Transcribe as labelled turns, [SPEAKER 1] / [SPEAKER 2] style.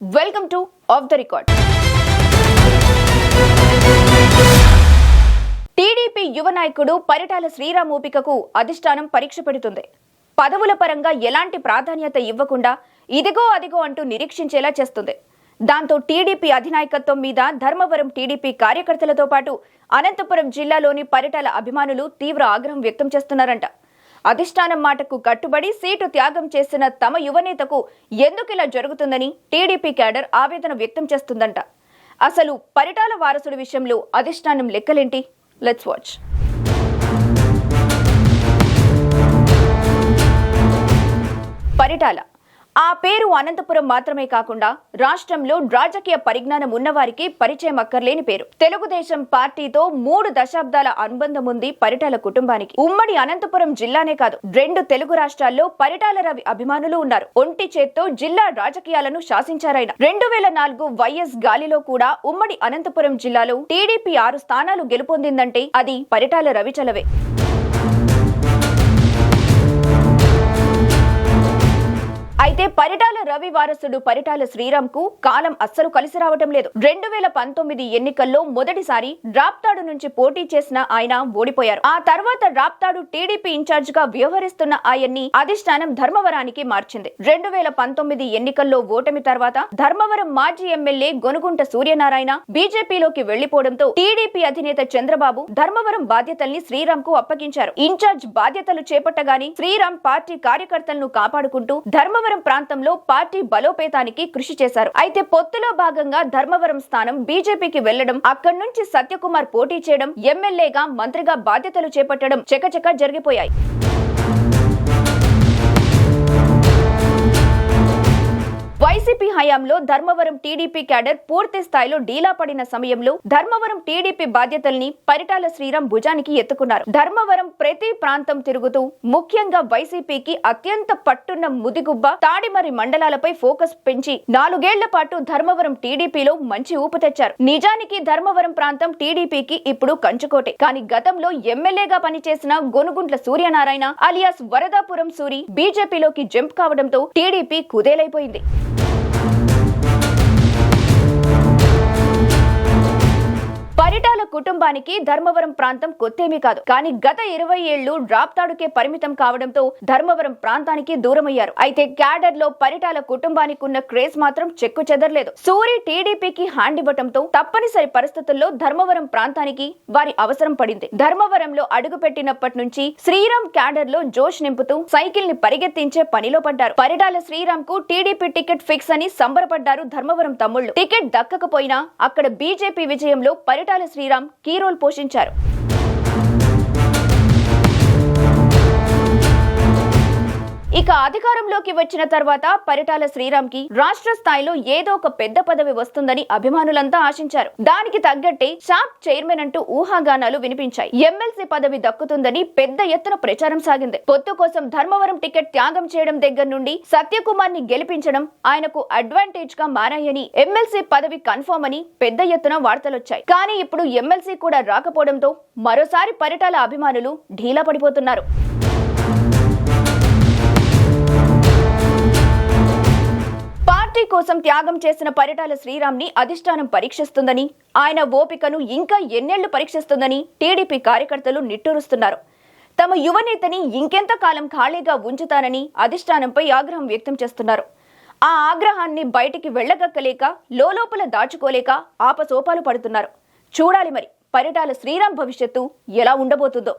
[SPEAKER 1] Welcome to of the record. TDP యువ నాయకుడు పరిటాల శ్రీరామ్ ఓపికకు అధిష్టానం పరీక్ష పెడుతుంది. పదవుల పరంగా ఎలాంటి ప్రాధాన్యత ఇవ్వకుండా ఇదిగో అదిగో అంటూ నిరీక్షించేలా చేస్తుంది. దాంతో టీడీపీ అధినాయకత్వం మీద ధర్మవరం టీడీపీ కార్యకర్తలతో పాటు అనంతపురం జిల్లాలోని పరిటాల అభిమానులు తీవ్ర ఆగ్రహం వ్యక్తం చేస్తున్నారంట. అధిష్టానం మాటకు కట్టుబడి సీటు త్యాగం చేసిన తమ యువనేతకు ఎందుకిలా జరుగుతుందని టీడీపీ క్యాడర్ ఆవేదన వ్యక్తం చేస్తుందంట. అసలు పరిటాల వారసుడి విషయంలో అధిష్టానం లెక్కలేంటి? Let's watch. పరిటాల ఆ పేరు అనంతపురం మాత్రమే కాకుండా రాష్ట్రంలో రాజకీయ పరిజ్ఞానం ఉన్నవారికి పరిచయం అక్కర్లేని పేరు. తెలుగుదేశం పార్టీతో 3 దశాబ్దాల అనుబంధం ఉంది పరిటాల కుటుంబానికి. ఉమ్మడి అనంతపురం జిల్లానే కాదు, 2 తెలుగు రాష్ట్రాల్లో పరిటాల రవి అభిమానులు ఉన్నారు. ఒంటి చేత్తో జిల్లా రాజకీయాలను శాసించారాయన. 2004 వైఎస్ గాలిలో కూడా ఉమ్మడి అనంతపురం జిల్లాలో టీడీపీ 6 స్థానాలు గెలుపొందిందంటే అది పరిటాల రవి చలవే. అయితే పరిటాల రవి వారసుడు పరిటాల శ్రీరామ్ కు కాలం అస్సలు కలిసి రావటం లేదు. 2019 ఎన్నికల్లో మొదటిసారి రాప్తాడు నుంచి పోటీ చేసిన ఆయన ఓడిపోయారు. ఆ తర్వాత రాప్తాడు టీడీపీ ఇన్ఛార్జ్ గా వ్యవహరిస్తున్న ఆయన్ని అధిష్టానం ధర్మవరానికి మార్చింది. 2019 ఎన్నికల్లో ఓటమి తర్వాత ధర్మవరం మాజీ ఎమ్మెల్యే గొనుగుంట సూర్యనారాయణ బీజేపీలోకి వెళ్లిపోవడంతో టీడీపీ అధినేత చంద్రబాబు ధర్మవరం బాధ్యతల్ని శ్రీరామ్ కు అప్పగించారు. ఇన్ఛార్జ్ బాధ్యతలు చేపట్టగానే శ్రీరామ్ పార్టీ కార్యకర్తలను కాపాడుకుంటూ ధర్మవరం ప్రాంతంలో పార్టీ బలోపేతానికి కృషి చేశారు. అయితే పొత్తులో భాగంగా ధర్మవరం స్థానం బీజేపీకి వెళ్లడం, అక్కడి నుంచి సత్యకుమార్ పోటీ చేయడం, ఎమ్మెల్యేగా మంత్రిగా బాధ్యతలు చేపట్టడం చకచకా జరిగిపోయాయి. వైసీపీ హయాంలో ధర్మవరం టీడీపీ క్యాడర్ పూర్తి స్థాయిలో డీలా పడిన సమయంలో ధర్మవరం టీడీపీ బాధ్యతల్ని పరిటాల శ్రీరామ్ భుజానికి ఎత్తుకున్నారు. ధర్మవరం ప్రతి ప్రాంతం తిరుగుతూ ముఖ్యంగా వైసీపీకి అత్యంత పట్టున్న ముదిగుబ్బ, తాడిమర్రి మండలాలపై ఫోకస్ పెంచి 4 ఏళ్ల పాటు ధర్మవరం టీడీపీలో మంచి ఊపు తెచ్చారు. నిజానికి ధర్మవరం ప్రాంతం టీడీపీకి ఇప్పుడు కంచుకోటే. కానీ గతంలో ఎమ్మెల్యేగా పనిచేసిన గొనుగుంట్ల సూర్యనారాయణ అలియాస్ వరదాపురం సూరి బీజేపీలోకి జంప్ కావడంతో టీడీపీ కుదేలైపోయింది. పరిటాల కుటుంబానికి ధర్మవరం ప్రాంతం కొత్తేమీ కాదు. కానీ గత 20 ఏళ్లు రాప్తాడుకే పరిమితం కావడంతో ధర్మవరం ప్రాంతానికి దూరమయ్యారు. అయితే క్యాడర్ లో పరిటాల కుటుంబానికి ఉన్న క్రేజ్ మాత్రం చెక్కు చెదరలేదు. సూరి టీడీపీకి హ్యాండ్ ఇవ్వడంతో తప్పనిసరి పరిస్థితుల్లో ధర్మవరం ప్రాంతానికి వారి అవసరం పడింది. ధర్మవరంలో అడుగుపెట్టినప్పటి నుంచి శ్రీరామ్ క్యాడర్ లో జోష్ నింపుతూ సైకిల్ ని పరిగెత్తించే పనిలో పడ్డారు. పరిటాల శ్రీరామ్ కు టీడీపీ టికెట్ ఫిక్స్ అని సంబరపడ్డారు ధర్మవరం తమ్ముళ్లు. టికెట్ దక్కకపోయినా అక్కడ బీజేపీ విజయంలో పరిటాల శ్రీరామ్ కీ రోల్ పోషించారు. ఇక అధికారంలోకి వచ్చిన తర్వాత పరిటాల శ్రీరామ్ కి రాష్ట్ర స్థాయిలో ఏదో ఒక పెద్ద పదవి వస్తుందని అభిమానులంతా ఆశించారు. దానికి తగ్గట్టే షాప్ చైర్మన్ అంటూ ఊహాగానాలు వినిపించాయి. ఎమ్మెల్సీ పదవి దక్కుతుందని పెద్ద ఎత్తున ప్రచారం సాగింది. పొత్తు కోసం ధర్మవరం టికెట్ త్యాగం చేయడం దగ్గర నుండి సత్యకుమార్ ని గెలిపించడం ఆయనకు అడ్వాంటేజ్ గా మారాయని, ఎమ్మెల్సీ పదవి కన్ఫర్మ్ అని పెద్ద ఎత్తున వార్తలొచ్చాయి. కానీ ఇప్పుడు ఎమ్మెల్సీ కూడా రాకపోవడంతో మరోసారి పరిటాల అభిమానులు ఢీలా పడిపోతున్నారు. పార్టీ కోసం త్యాగం చేసిన పరిటాల శ్రీరామ్ ని అధిష్టానం పరీక్షిస్తుందని, ఆయన ఓపికను ఇంకా ఎన్నేళ్లు పరీక్షిస్తుందని టీడీపీ కార్యకర్తలు నిట్టూరుస్తున్నారు. తమ యువనేతని ఇంకెంత కాలం ఖాళీగా ఉంచుతానని అధిష్టానంపై ఆగ్రహం వ్యక్తం చేస్తున్నారు. ఆ ఆగ్రహాన్ని బయటికి వెళ్లగక్కలేక, లోలోపల దాచుకోలేక ఆపసోపాలు పడుతున్నారు. చూడాలి మరి పరిటాల శ్రీరామ్ భవిష్యత్తు ఎలా ఉండబోతుందో.